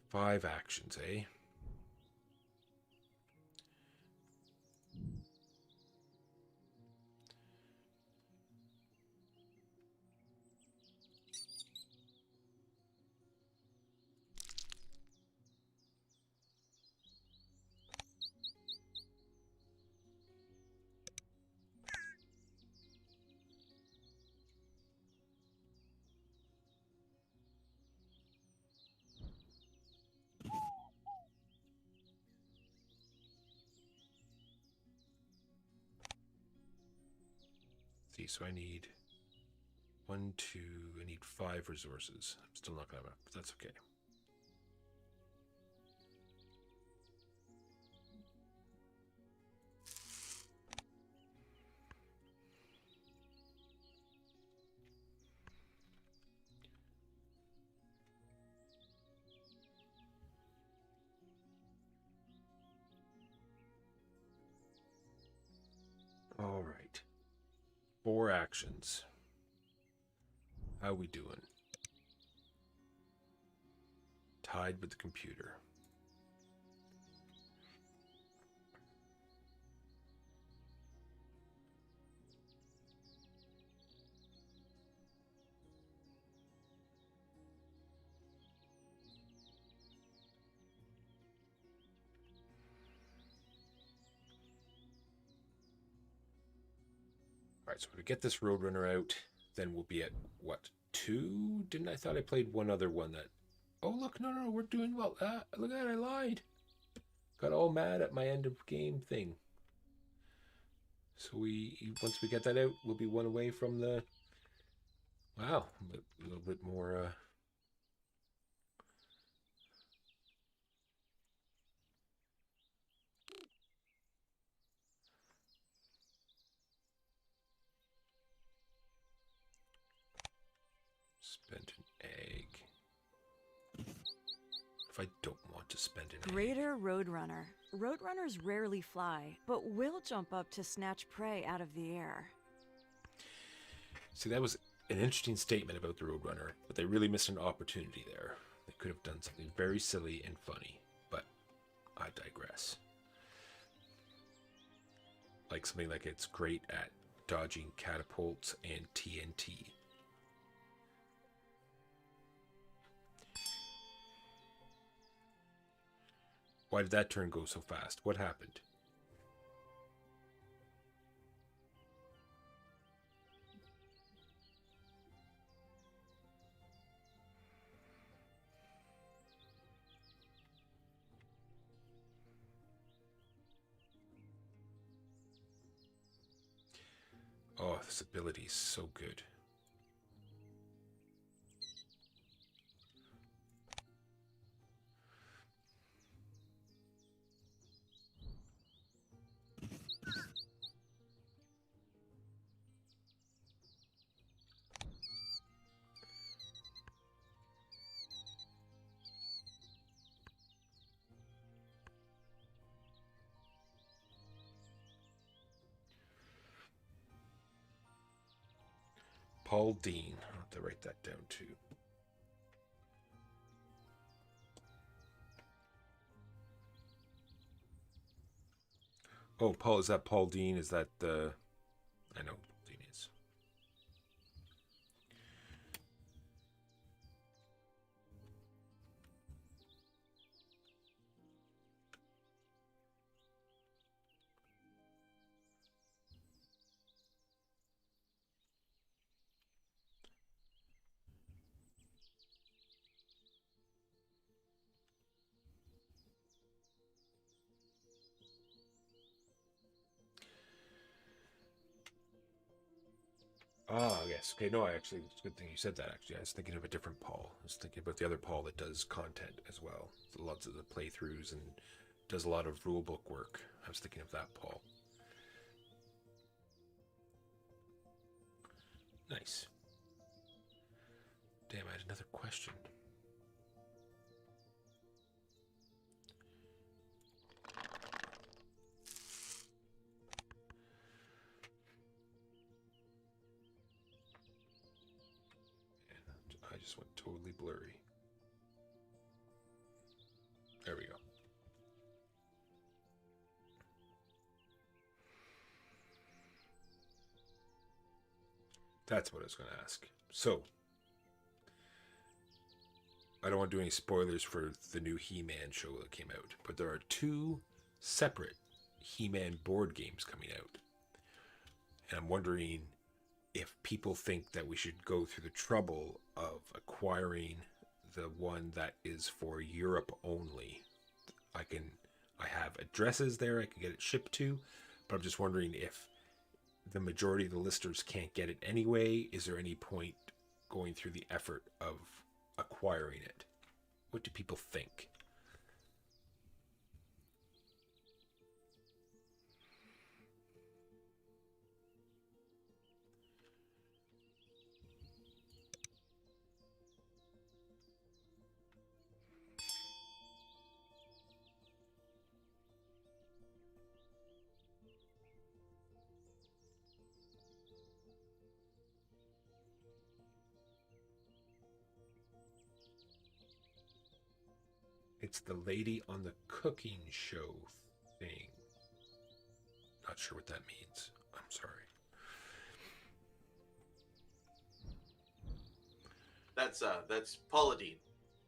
Five actions, eh? See, so I need 1, 2, I need 5 resources. I'm still not gonna, but that's okay. All right. 4 actions. How we doing? Tied with the computer. All right, so to get this Roadrunner out, then we'll be at, what, 2? Didn't I thought I played one other one that... Oh, look, no, we're doing well. Look at that, I lied. Got all mad at my end of game thing. So once we get that out, we'll be one away from the... Wow, a little bit more... Spend an egg. If I don't want to spend an egg. Greater Roadrunner. Roadrunners rarely fly, but will jump up to snatch prey out of the air. See, that was an interesting statement about the Roadrunner, but they really missed an opportunity there. They could have done something very silly and funny, but I digress. Like something like it's great at dodging catapults and TNT. Why did that turn go so fast? What happened? Oh, this ability is so good. Paul Dean. I'll have to write that down too. Oh, Paul, is that Paul Dean? Is that the... I know Paul Dean is. Ah, yes. Okay, no, it's a good thing you said that, actually. I was thinking of a different Paul. I was thinking about the other Paul that does content as well. Lots of the playthroughs and does a lot of rulebook work. I was thinking of that Paul. Nice. Damn, I had another question. I just went totally blurry. There we go. That's what I was going to ask. So, I don't want to do any spoilers for the new He-Man show that came out, but there are 2 separate He-Man board games coming out. And I'm wondering if people think that we should go through the trouble of acquiring the one that is for Europe only. I have addresses there I can get it shipped to, but I'm just wondering if the majority of the listeners can't get it anyway. Is there any point going through the effort of acquiring it? What do people think? It's the lady on the cooking show thing. Not sure what that means. I'm sorry. That's Paula Dean,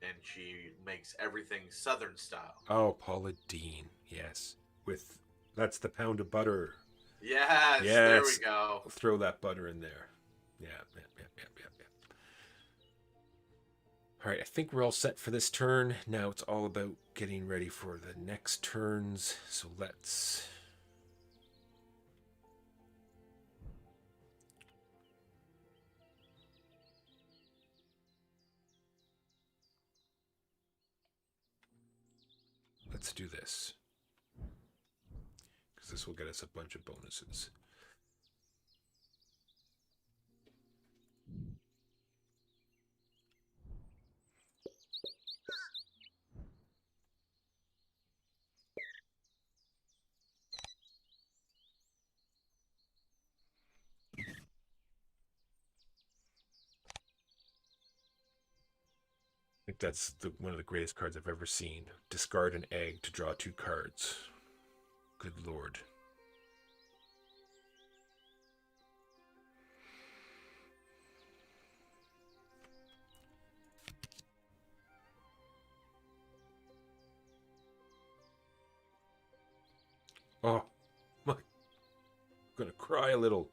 and she makes everything Southern style. Oh, Paula Dean. Yes. That's the pound of butter. Yes, there we go. I'll throw that butter in there. Yeah. All right, I think we're all set for this turn. Now it's all about getting ready for the next turns. So let's... Let's do this. Because this will get us a bunch of bonuses. think that's one of the greatest cards I've ever seen. Discard an egg to draw 2 cards. Good lord. Oh, my. I'm gonna cry a little.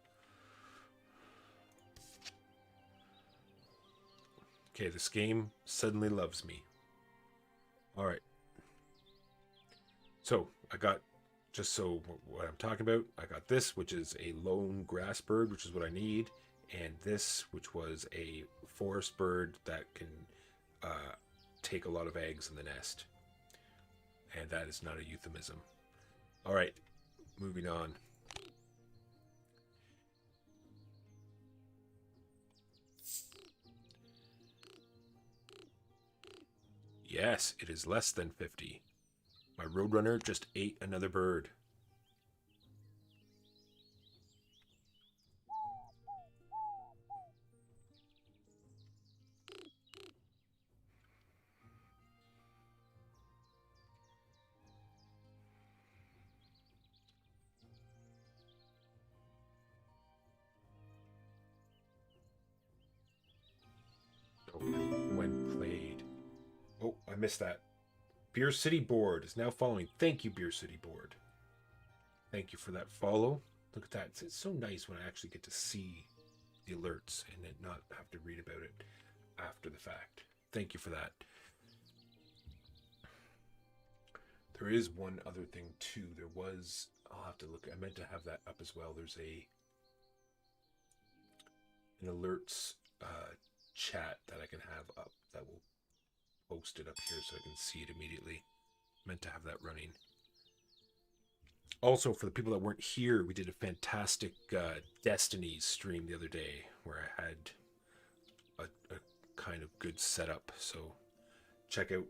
Okay, this game suddenly loves me. Alright. So, I got, just so what I'm talking about, I got this, which is a lone grass bird, which is what I need, and this, which was a forest bird that can take a lot of eggs in the nest. And that is not a euphemism. Alright, moving on. Yes, it is less than 50. My Roadrunner just ate another bird. Oh, when played. Oh, I missed that. Beer City Board is now following. Thank you, Beer City Board. Thank you for that follow. Look at that. It's so nice when I actually get to see the alerts and then not have to read about it after the fact. Thank you for that. There is one other thing too. There was, I'll have to look. I meant to have that up as well. There's an alerts chat that I can have up that will post it up here so I can see it immediately. Meant to have that running. Also, for the people that weren't here, we did a fantastic Destiny stream the other day where I had a kind of good setup. So check out,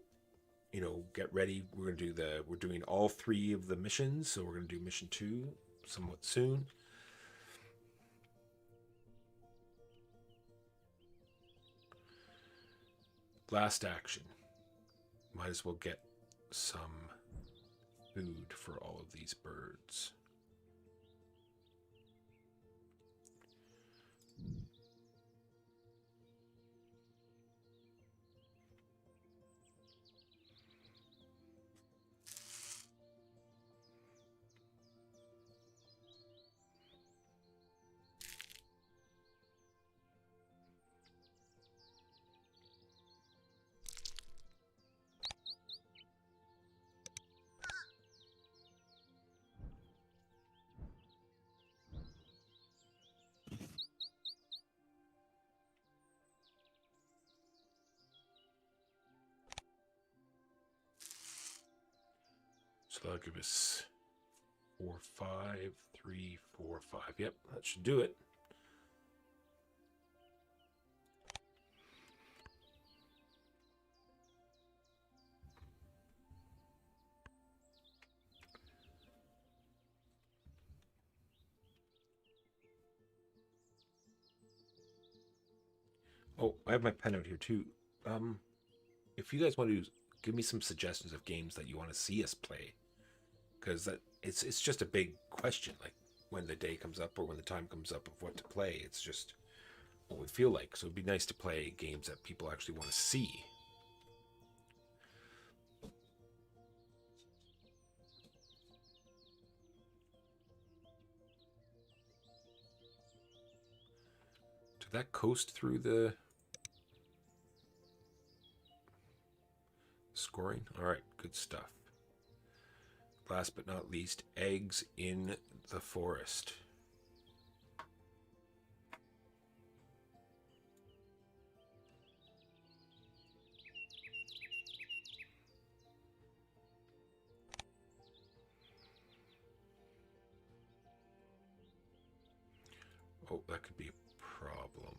get ready. We're doing all 3 of the missions. So we're going to do mission 2 somewhat soon. Last action. Might as well get some food for all of these birds. So that'll give us 4, 5, 3, 4, 5. Yep, that should do it. Oh, I have my pen out here too. If you guys want to give me some suggestions of games that you want to see us play, because it's just a big question. Like when the day comes up or when the time comes up of what to play, it's just what we feel like. So it'd be nice to play games that people actually want to see. Did that coast through the scoring? All right, good stuff. Last but not least, eggs in the forest. Oh, that could be a problem.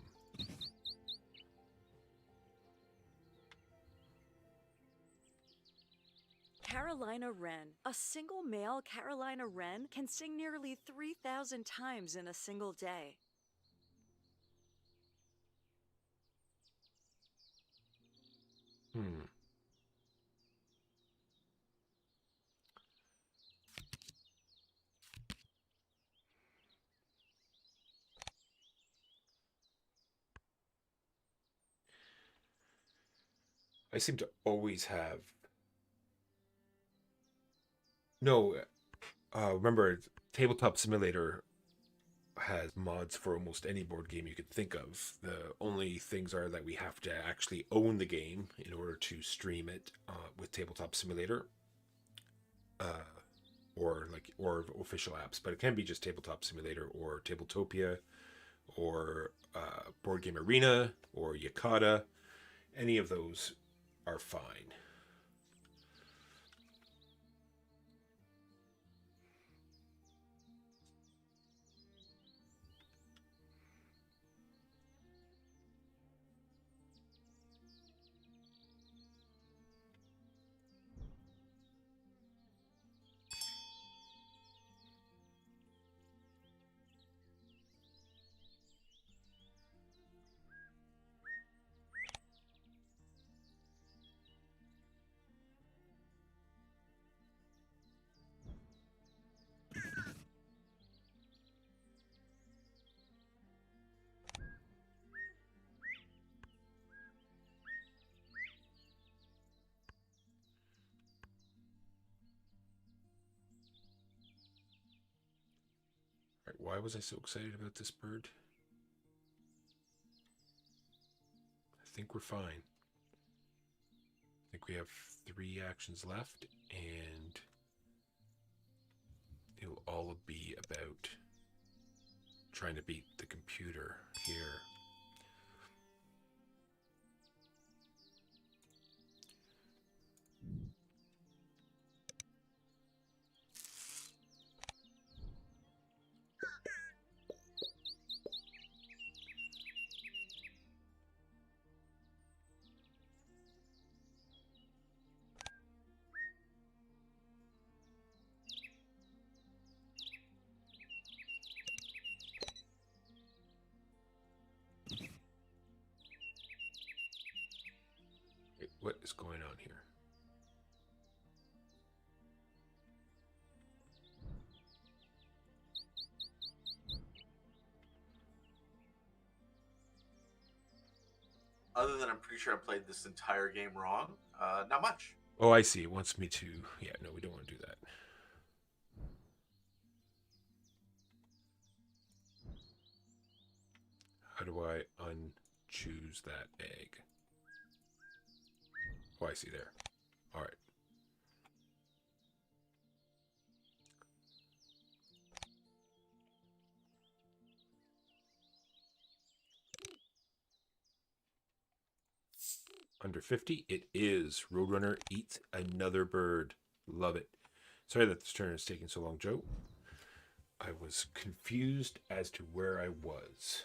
Carolina wren. A single male Carolina wren can sing nearly 3,000 times in a single day. Hmm. I seem to always have no. Remember, Tabletop Simulator has mods for almost any board game you could think of. The only things are that we have to actually own the game in order to stream it with Tabletop Simulator, uh, or official apps. But it can be just Tabletop Simulator or Tabletopia or Board Game Arena or Yakata. Any of those are fine. Right, why was I so excited about this bird? I think we're fine. I think we have 3 actions left, and it'll all be about trying to beat the computer here. Wait, what is going on here? Other than I'm pretty sure I played this entire game wrong. Not much. Oh, I see. It wants me to. Yeah, no, we don't want to do that. How do I unchoose that egg? Oh, I see there. All right. Under 50, it is. Roadrunner eats another bird. Love it. Sorry that this turn is taking so long, Joe. I was confused as to where I was.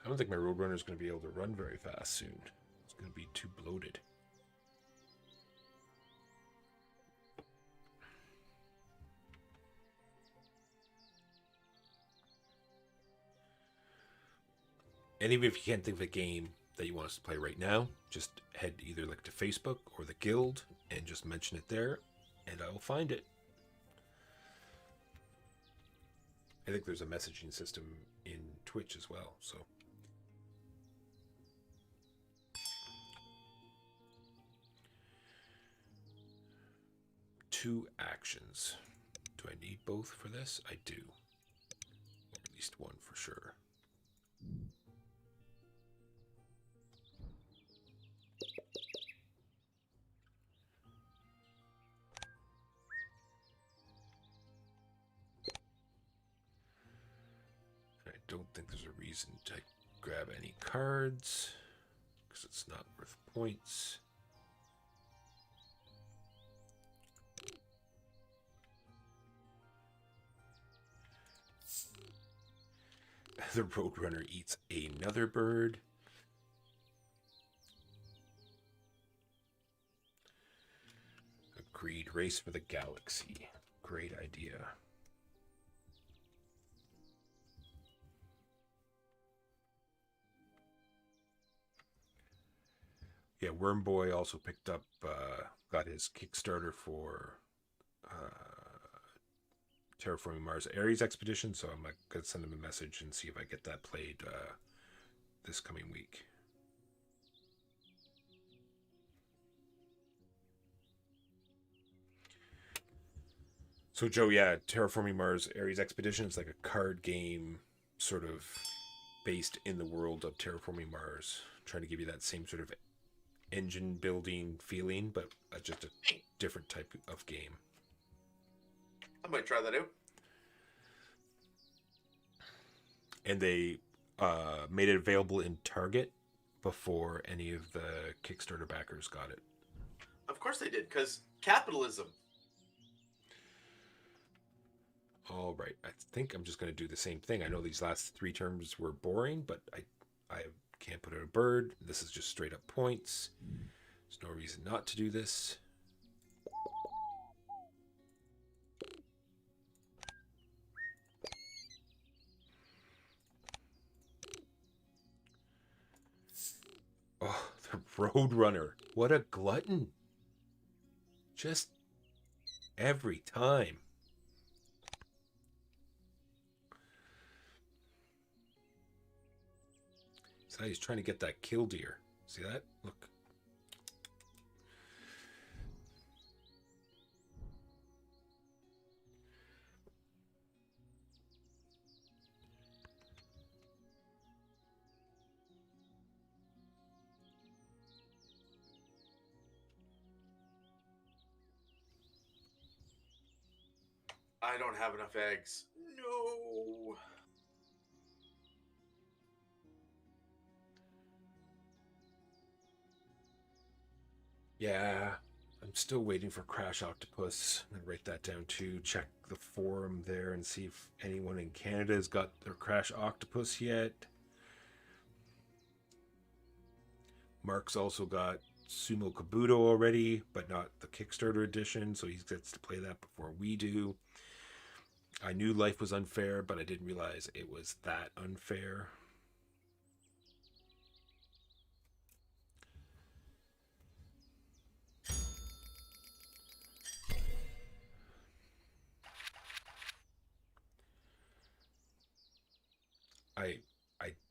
I don't think my Roadrunner is going to be able to run very fast soon. It's going to be too bloated. And even if you can't think of a game that you want us to play right now, just head either like to Facebook or the Guild and just mention it there, and I will find it. I think there's a messaging system in Twitch as well, so. Two actions. Do I need both for this? I do. Or at least one for sure. I don't think there's a reason to grab any cards because it's not worth points. The Roadrunner eats another bird. Agreed. Race for the galaxy. Great idea. Yeah, Worm Boy also picked up, got his Kickstarter for Terraforming Mars Ares Expedition, so I'm going to send him a message and see if I get that played this coming week. So, Joe, yeah, Terraforming Mars Ares Expedition is like a card game sort of based in the world of Terraforming Mars, trying to give you that same sort of engine building feeling, but just a different type of game. I might try that out. And they made it available in Target before any of the Kickstarter backers got it. Of course they did, because capitalism. All right, I think I'm just going to do the same thing. I know these last 3 terms were boring, but I can't put out a bird. This is just straight up points. There's no reason not to do this. Oh, the Roadrunner. What a glutton. Just every time. So he's trying to get that killdeer. See that? Look. I don't have enough eggs. No. Yeah, I'm still waiting for Crash Octopus. I'm going to write that down too. Check the forum there and see if anyone in Canada has got their Crash Octopus yet. Mark's also got Sumo Kabuto already, but not the Kickstarter edition, so he gets to play that before we do. I knew life was unfair, but I didn't realize it was that unfair.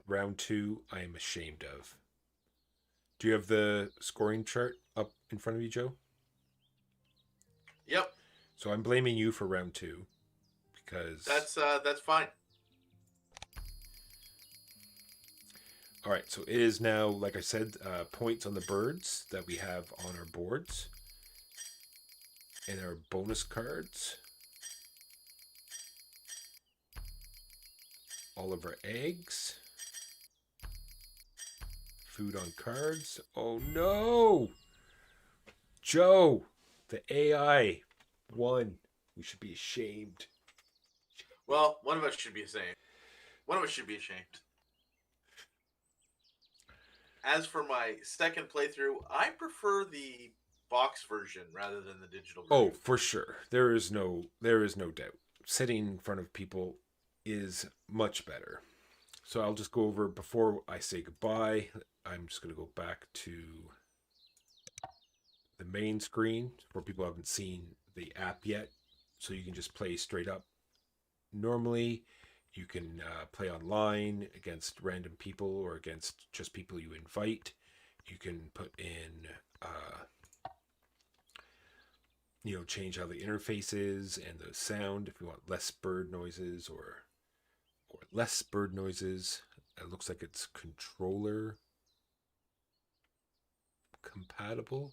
Round 2, I am ashamed of. Do you have the scoring chart up in front of you, Joe? Yep. So I'm blaming you for round 2 because that's fine. All right, so it is now, like I said, points on the birds that we have on our boards and our bonus cards. All of our eggs. Food on cards. Oh no! Joe, the AI won. We should be ashamed. Well, one of us should be ashamed. One of us should be ashamed. As for my second playthrough, I prefer the box version rather than the digital version. Oh, for sure. There is no doubt. Sitting in front of people is much better. So I'll just go over before I say goodbye. I'm just going to go back to the main screen for people who haven't seen the app yet. So you can just play straight up. Normally, you can play online against random people or against just people you invite. You can put in, change how the interface is and the sound if you want less bird noises or less bird noises. It looks like it's controller compatible,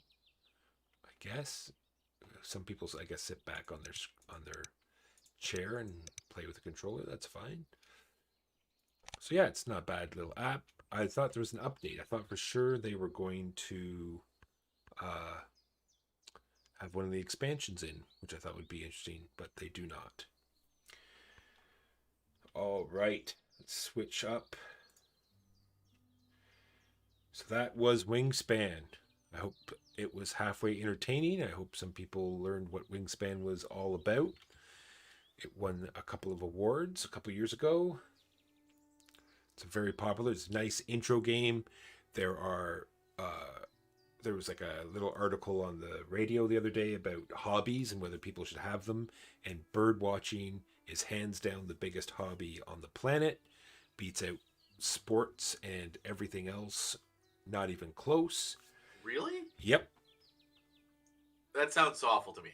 I guess. Some people, I guess, sit back on their chair and play with the controller. That's fine. So yeah, it's not a bad little app. I thought there was an update. I thought for sure they were going to have one of the expansions in, which I thought would be interesting, but they do not. All right. Let's switch up. So that was Wingspan. I hope it was halfway entertaining. I hope some people learned what Wingspan was all about. It won a couple of awards a couple years ago. It's very popular. It's a nice intro game. There was like a little article on the radio the other day about hobbies and whether people should have them. And bird watching is hands down the biggest hobby on the planet. Beats out sports and everything else. Not even close. Really? Yep. That sounds so awful to me.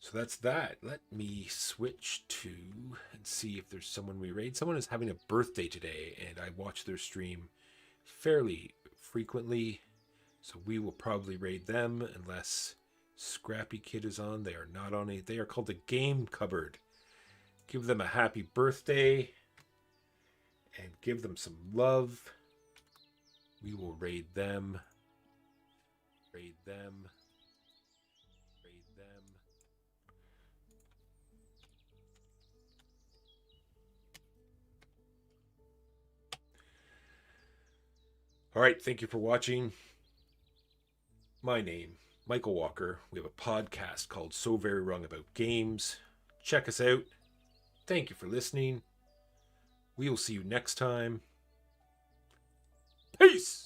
So that's that. Let me switch to and see if there's someone we raid. Someone is having a birthday today, and I watch their stream fairly frequently. So we will probably raid them unless Scrappy Kid is on. They are not on it. They are called the Game Cupboard. Give them a happy birthday and give them some love. We will raid them. Raid them. Raid them. All right, thank you for watching. My name, Michael Walker. We have a podcast called So Very Wrong About Games. Check us out. Thank you for listening. We will see you next time. Peace!